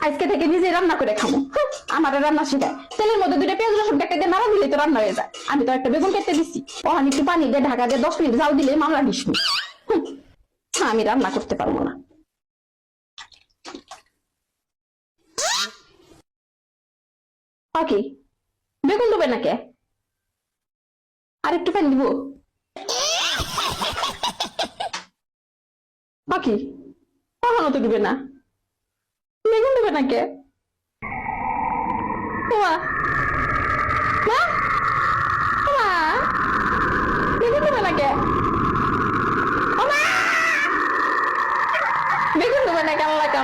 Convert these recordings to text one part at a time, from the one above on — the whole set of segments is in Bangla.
আজকে থেকে নিজে রান্না করে খাবো। আমার রান্না শেখায়, তেলের মধ্যে 2টা পেঁয়াজ রসুন কেটে দিয়ে নাড়া দিলে তো রান্না হয়ে যায়। আমি তো একটা বেগুন কেটে দিচ্ছি, ওখানে একটু পানি দিয়ে ঢাকা দিয়ে 10 মিনিট জাল দিলে মামলা ডিসমি। আমি রান্না করতে পারবো না। কি বেগুন দেবে না কে? আর একটু পানি দিব বাকি? কখনো তো দিবে না। বেগুন দেবে না কে? বেগুন দেবে না কে? বেগুন দেবে না কেমন লাগে?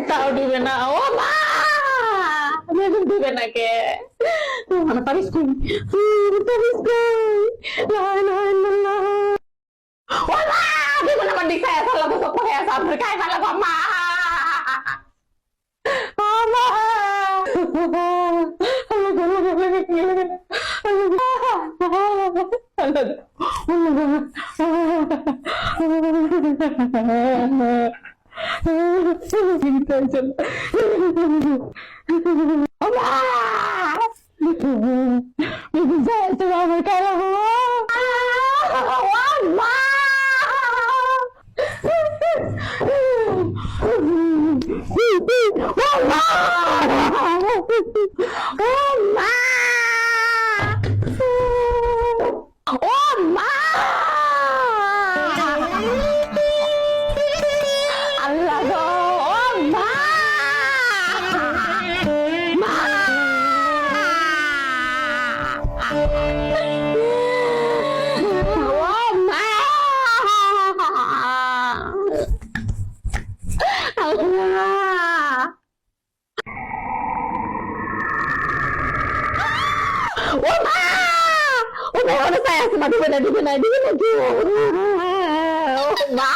তাও দিবে না। ও মা, বেগুন দিবে না কে? পারিস কই? পারিস কই? ও মা, বেগুন আমার দিকে আসলে তো সব হয়ে আছে, আপনার খাই ভালো গো মা। আমার খারাপ আল্লাহ গো, ও মা, দিবে না, দিবে না, দিবে না, দিবে না,